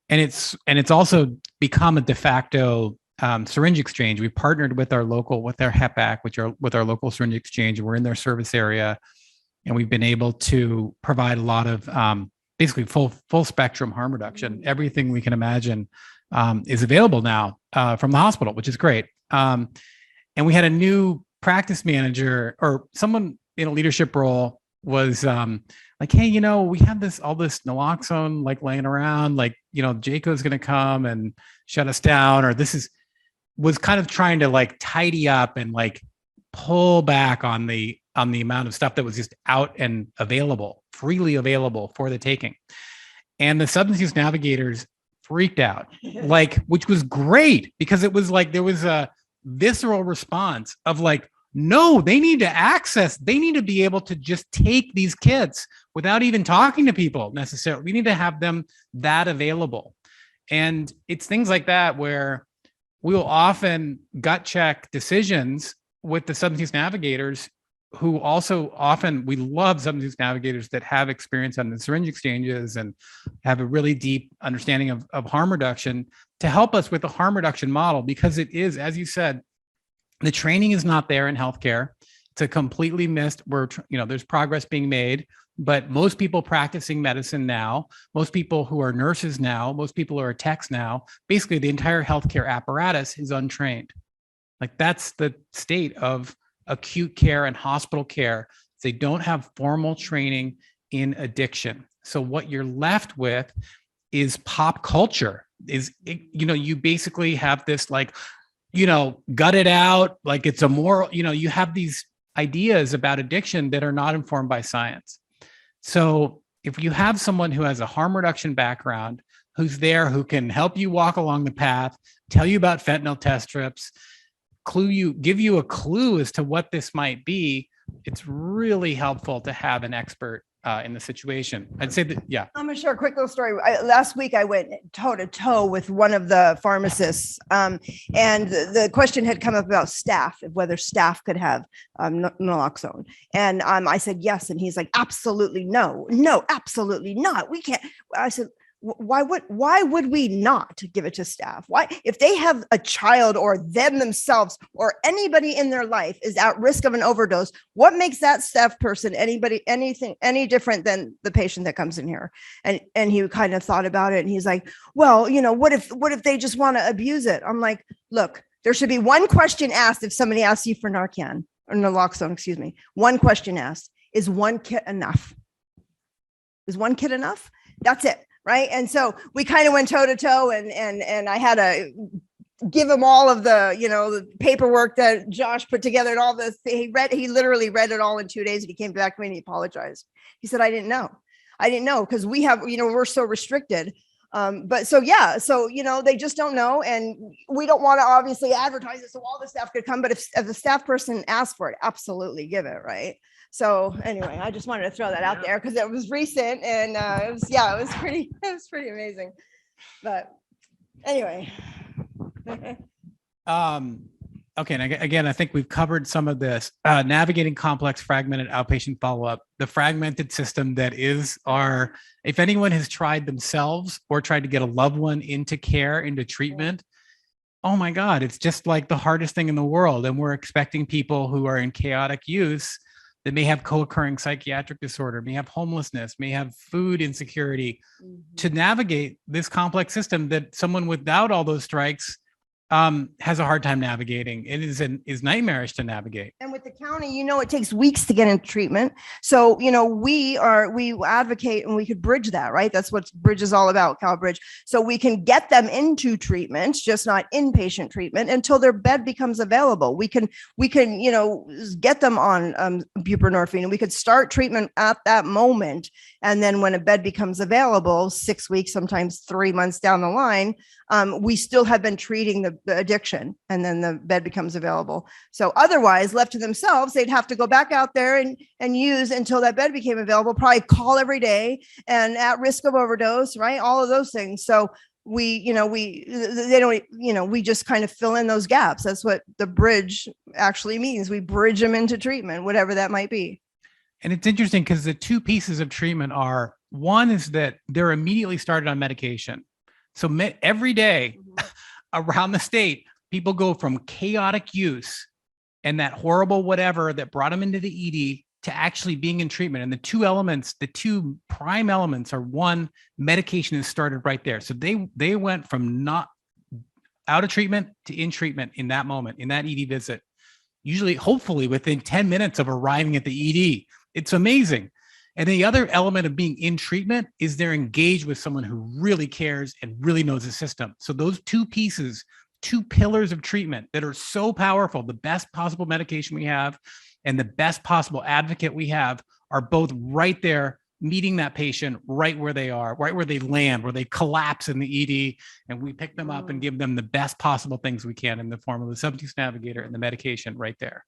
and it's also become a de facto syringe exchange. We partnered with our HEPAC, with our local syringe exchange. We're in their service area, and we've been able to provide a lot of basically full spectrum harm reduction, everything we can imagine is available now from the hospital, which is great. And we had a new practice manager or someone in a leadership role was like, hey, we have all this naloxone like laying around, like, Jayco's going to come and shut us down, or was kind of trying to like tidy up and like pull back on the amount of stuff that was just out and freely available for the taking. And the substance use navigators freaked out, like, which was great because it was like there was a visceral response of like, no, they need to be able to just take these kids without even talking to people necessarily. We need to have them that available. And it's things like that where we will often gut check decisions with the substance use navigators who also we love substance use navigators that have experience on the syringe exchanges and have a really deep understanding of harm reduction to help us with the harm reduction model, because it is, as you said, the training is not there in healthcare. It's a completely missed. There's progress being made, but most people practicing medicine now, most people who are nurses now, most people who are techs now, basically the entire healthcare apparatus is untrained. Like that's the state of acute care and hospital care. They don't have formal training in addiction. So what you're left with is pop culture. You basically have this like, gut it out, like it's a moral, you have these ideas about addiction that are not informed by science. So if you have someone who has a harm reduction background, who's there, who can help you walk along the path, tell you about fentanyl test strips, give you a clue as to what this might be, it's really helpful to have an expert in the situation. I'd say that, yeah. I'm gonna share a quick little story. Last week, I went toe to toe with one of the pharmacists, and the question had come up about staff, whether staff could have naloxone. And I said yes, and he's like, absolutely no, absolutely not. We can't. I said, why would we not give it to staff? Why, if they have a child or them themselves or anybody in their life is at risk of an overdose, what makes that staff person any different than the patient that comes in here? And he kind of thought about it, and he's like, well, what if they just want to abuse it? I'm like, look, there should be one question asked if somebody asks you for Narcan or naloxone, excuse me. One question asked: is one kit enough? Is one kit enough? That's it. Right. And so we kind of went toe to toe, and I had to give him all of the paperwork that Josh put together and all this. He literally read it all in 2 days, and he came back to me and he apologized. He said, I didn't know because we have, we're so restricted. But so they just don't know. And we don't want to obviously advertise it so all the staff could come. But if the staff person asks for it, absolutely give it. Right. So anyway, I just wanted to throw that out there because it was recent, and it was pretty amazing. But anyway. Okay. And again, I think we've covered some of this. Navigating complex fragmented outpatient follow-up, the fragmented system that is if anyone has tried themselves or tried to get a loved one into care, into treatment, oh my God, it's just like the hardest thing in the world. And we're expecting people who are in chaotic use that may have co-occurring psychiatric disorder, may have homelessness, may have food insecurity, to navigate this complex system that someone without all those strikes has a hard time navigating. It is nightmarish to navigate. And with the county, it takes weeks to get into treatment. So, we advocate, and we could bridge that, right? That's what Bridge is all about, CalBridge. So we can get them into treatment, just not inpatient treatment, until their bed becomes available. We can, get them on buprenorphine, and we could start treatment at that moment. And then when a bed becomes available, 6 weeks, sometimes 3 months down the line, we still have been treating the addiction, and then the bed becomes available. So otherwise, left to themselves, they'd have to go back out there and use until that bed became available, probably call every day and at risk of overdose, right? All of those things. So we just kind of fill in those gaps. That's what the bridge actually means. We bridge them into treatment, whatever that might be. And it's interesting because the two pieces of treatment are, one is that they're immediately started on medication. So every day around the state, people go from chaotic use and that horrible whatever that brought them into the ED to actually being in treatment. And the two prime elements are, one, medication is started right there. So they went from not out of treatment to in treatment in that moment, in that ED visit, usually, hopefully within 10 minutes of arriving at the ED. It's amazing. And the other element of being in treatment is they're engaged with someone who really cares and really knows the system. So those two pieces, two pillars of treatment that are so powerful, the best possible medication we have and the best possible advocate we have, are both right there, meeting that patient right where they are, right where they land, where they collapse in the ED, and we pick them up and give them the best possible things we can in the form of the substance use navigator and the medication right there.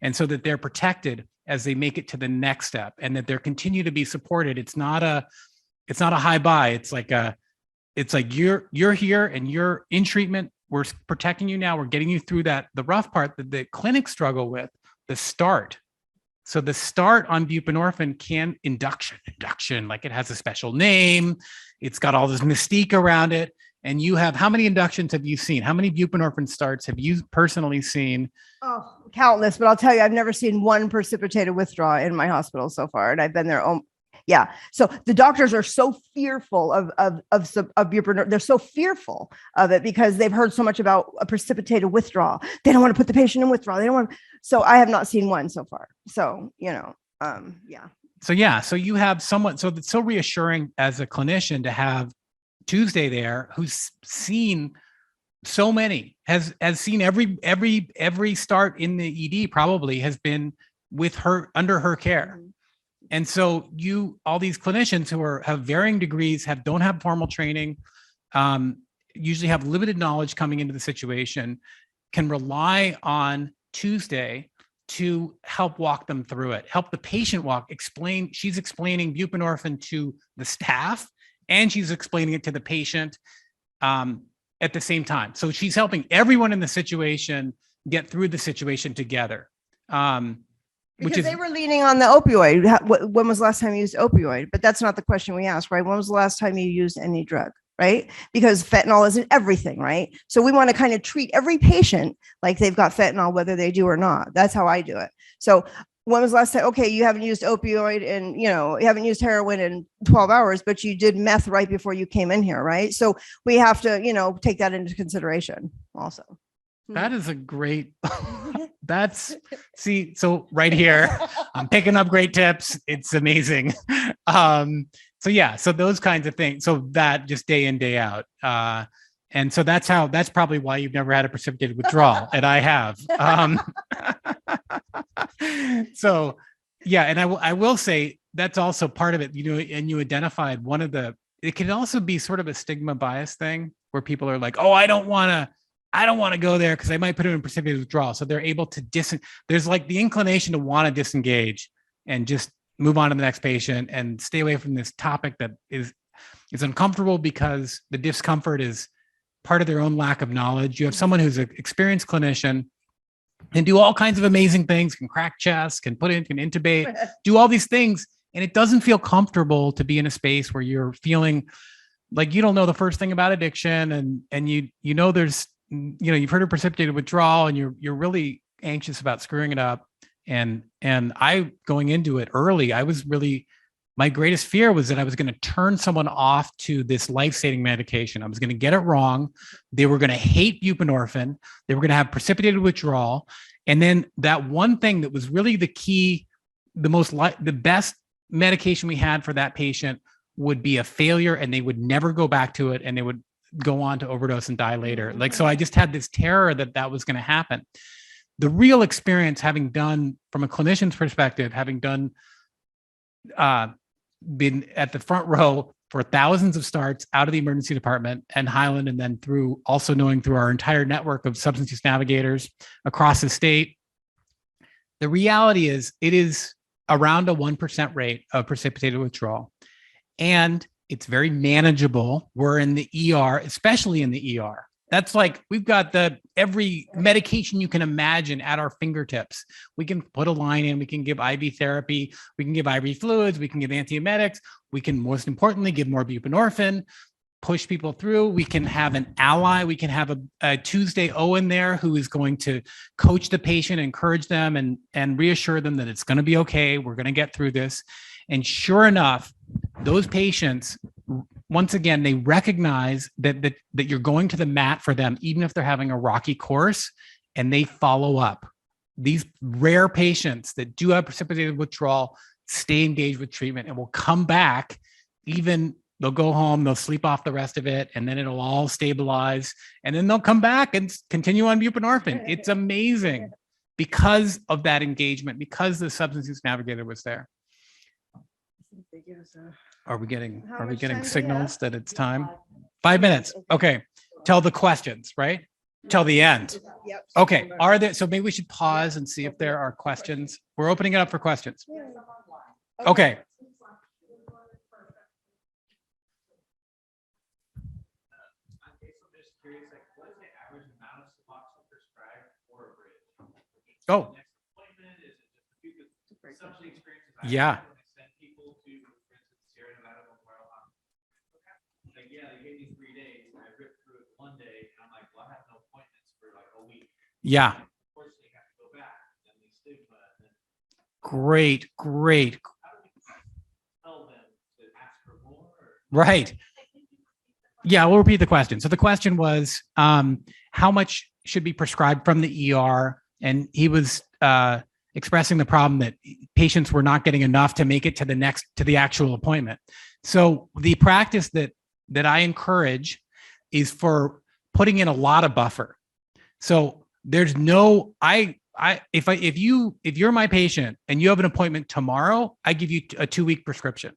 And so that they're protected as they make it to the next step, and that they're continue to be supported. It's not a high buy. It's like you're here and you're in treatment. We're protecting you now. We're getting you through the rough part that the clinics struggle with, the start. So the start on buprenorphine induction, like it has a special name. It's got all this mystique around it. And you have, how many inductions have you seen? How many buprenorphine starts have you personally seen? Oh, countless, but I'll tell you, I've never seen one precipitated withdrawal in my hospital so far. And I've been there. Yeah. So the doctors are so fearful of buprenorphine. They're so fearful of it because they've heard so much about a precipitated withdrawal. They don't want to put the patient in withdrawal. They don't want. So I have not seen one so far. So, yeah. So you have someone, so it's so reassuring as a clinician to have Tuesday there, who's seen so many, has seen every start in the ED, probably has been with her, under her care. And so all these clinicians who have varying degrees, don't have formal training, usually have limited knowledge coming into the situation, can rely on Tuesday to help walk them through it, help the patient explain. She's explaining buprenorphine to the staff, and she's explaining it to the patient at the same time. So she's helping everyone in the situation get through the situation together. Because they were leaning on the opioid. When was the last time you used opioid? But that's not the question we asked, right? When was the last time you used any drug, right? Because fentanyl isn't everything, right? So we want to kind of treat every patient like they've got fentanyl, whether they do or not. That's how I do it. So when was the last time? Okay, you haven't used opioid and, you haven't used heroin in 12 hours, but you did meth right before you came in here, right? So we have to, take that into consideration also. That is a great, so right here, I'm picking up great tips. It's amazing. So those kinds of things. So that just day in, day out. And so that's probably why you've never had a precipitated withdrawal, and I have. So yeah, and I will say that's also part of it, and you identified it can also be sort of a stigma bias thing where people are like, oh, I don't want to go there because I might put it in precipitated withdrawal. So they're able to there's like the inclination to want to disengage and just move on to the next patient and stay away from this topic that is uncomfortable because the discomfort is part of their own lack of knowledge. You have someone who's an experienced clinician and do all kinds of amazing things, can crack chests, can intubate, do all these things. And it doesn't feel comfortable to be in a space where you're feeling like you don't know the first thing about addiction. And there's, you've heard of precipitated withdrawal and you're really anxious about screwing it up. And I, going into it early, my greatest fear was that I was going to turn someone off to this life-saving medication. I was going to get it wrong. They were going to hate buprenorphine. They were going to have precipitated withdrawal. And then that one thing that was really the key, the best medication we had for that patient would be a failure, and they would never go back to it, and they would go on to overdose and die later. So I just had this terror that was going to happen. The real experience, having done from a clinician's perspective, having done, been at the front row for thousands of starts out of the emergency department and Highland, and then knowing through our entire network of substance use navigators across the state, the reality is it is around a 1% rate of precipitated withdrawal. And it's very manageable. We're in the ER, especially in the ER. That's like, we've got every medication you can imagine at our fingertips. We can put a line in, we can give IV therapy, we can give IV fluids, we can give antiemetics, we can, most importantly, give more buprenorphine, push people through. We can have an ally. We can have a Tuesday Owen there who is going to coach the patient, encourage them, and reassure them that it's going to be okay. We're going to get through this. And sure enough, those patients, once again, they recognize that you're going to the mat for them, even if they're having a rocky course, and they follow up. These rare patients that do have precipitated withdrawal stay engaged with treatment and will come back. Even they'll go home, they'll sleep off the rest of it, and then it'll all stabilize. And then they'll come back and continue on buprenorphine. It's amazing because of that engagement, because the substance use navigator was there. Are we getting signals that it's time? 5 minutes. Okay. Till the questions, right? Till the end. Yep. Okay. Are there, so maybe we should pause and see if there are questions. We're opening it up for questions. Okay. Oh. Yeah. Yeah, they gave me 3 days and I ripped through it one day and I'm like, well, I have no appointments for like a week. Yeah. Unfortunately, I have to go back. Then the stigma. And then Great. how do we tell them to ask for more? Right. Yeah, we'll repeat the question. So the question was, how much should be prescribed from the ER? And he was expressing the problem that patients were not getting enough to make it to the actual appointment. So the practice that I encourage is for putting in a lot of buffer. So there's no, if you're my patient and you have an appointment tomorrow, I give you a 2-week prescription.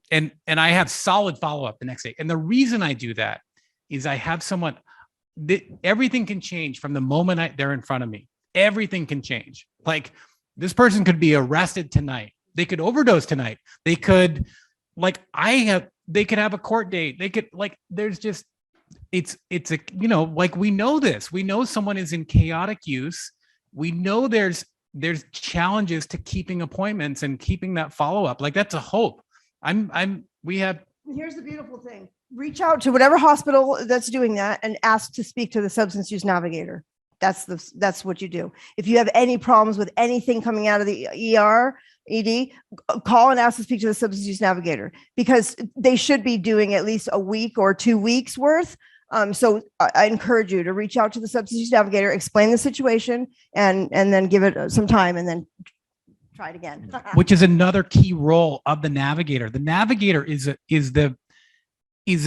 And I have solid follow-up the next day. And the reason I do that is I have someone that everything can change from the moment they're in front of me. Everything can change. Like this person could be arrested tonight. They could overdose tonight. They could, they could have a court date. They could there's just, it's a, we know this. We know someone is in chaotic use. We know there's challenges to keeping appointments and keeping that follow-up. Like that's a hope. Here's the beautiful thing. Reach out to whatever hospital that's doing that and ask to speak to the substance use navigator. That's what you do. If you have any problems with anything coming out of the ED, call and ask to speak to the substance use navigator because they should be doing at least a week or 2 weeks worth. So I encourage you to reach out to the substance use navigator, explain the situation, and then give it some time and then try it again. Which is another key role of the navigator. The navigator is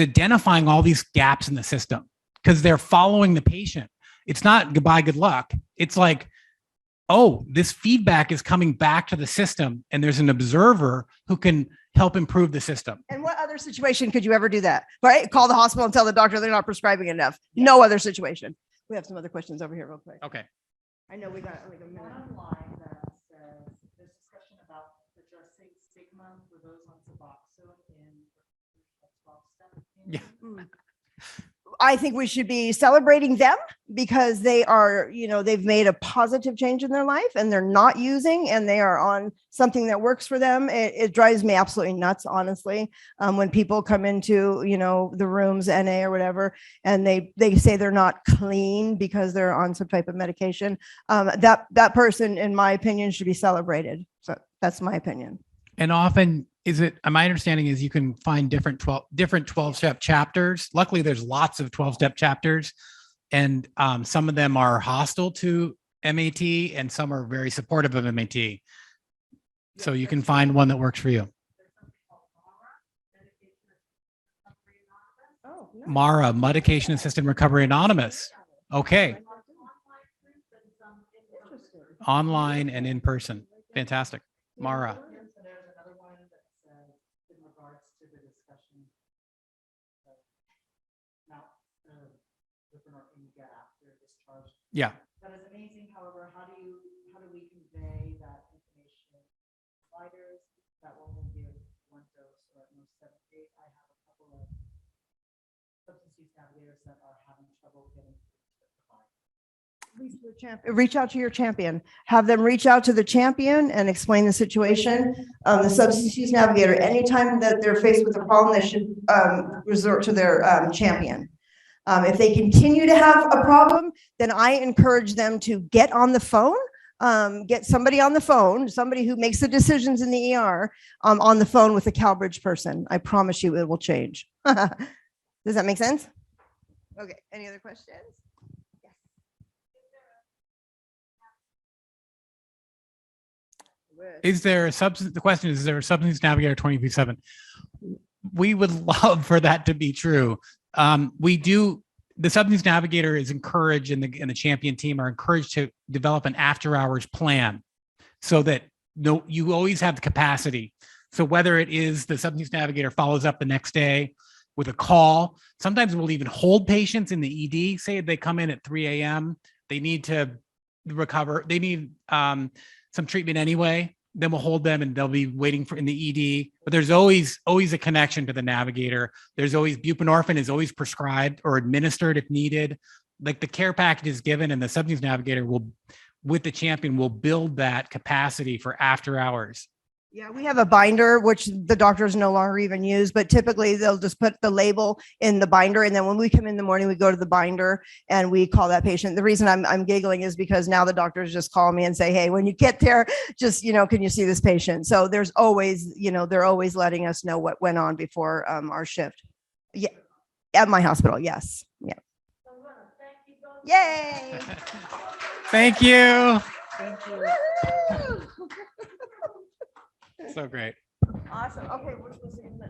identifying all these gaps in the system because they're following the patient. It's not goodbye, good luck. It's like, oh, this feedback is coming back to the system and there's an observer who can help improve the system. And what other situation could you ever do that? Right? Call the hospital and tell the doctor they're not prescribing enough. No other situation. We have some other questions over here real quick. Okay. I know we got like a minute. Online that says there's discussion about addressing stigma for those on Suboxone in 12-step. Yeah. I think we should be celebrating them because they are, they've made a positive change in their life and they're not using and they are on something that works for them. It drives me absolutely nuts, honestly. When people come into, the rooms, NA or whatever, and they say they're not clean because they're on some type of medication. That person, in my opinion, should be celebrated. So that's my opinion. And often my understanding is you can find different 12-step chapters. Luckily, there's lots of 12-step chapters and some of them are hostile to MAT and some are very supportive of MAT. So you can find one that works for you. MARA, Medication Assisted Recovery Anonymous. Okay. Online and in person. Fantastic. MARA. Yeah. That is amazing. However, how do we convey that information to providers that will only give one dose or at most 7 days? I have a couple of substance use navigators that are having trouble getting to the provider. Reach out to your champion. Have them reach out to the champion and explain the situation. The substance use navigator, anytime that they're faced with a problem, they should resort to their champion. If they continue to have a problem, then I encourage them to get on the phone get somebody on the phone, somebody who makes the decisions in the ER, on the phone with a CalBridge person. I promise you it will change. Does that make sense? Okay, any other questions? Yes. Is there a substance? The question is there a substance navigator 24/7? We would love for that to be true. We do. The substance navigator is encouraged, and the champion team are encouraged to develop an after hours plan so that you always have the capacity. So whether it is the substance navigator follows up the next day with a call, sometimes we'll even hold patients in the ED. Say they come in at 3 a.m. They need to recover. They need some treatment anyway. Then we'll hold them and they'll be waiting for in the ED. But there's always a connection to the navigator. There's always buprenorphine is always prescribed or administered if needed. Like the care package is given, and the substance navigator will, with the champion, will build that capacity for after hours. Yeah, we have a binder, which the doctors no longer even use, but typically they'll just put the label in the binder. And then when we come in the morning, we go to the binder and we call that patient. The reason I'm giggling is because now the doctors just call me and say, hey, when you get there, just, can you see this patient? So there's always, they're always letting us know what went on before our shift. Yeah, at my hospital. Yes. Yeah. Yay. Thank you. Thank you. So great. Awesome. Okay.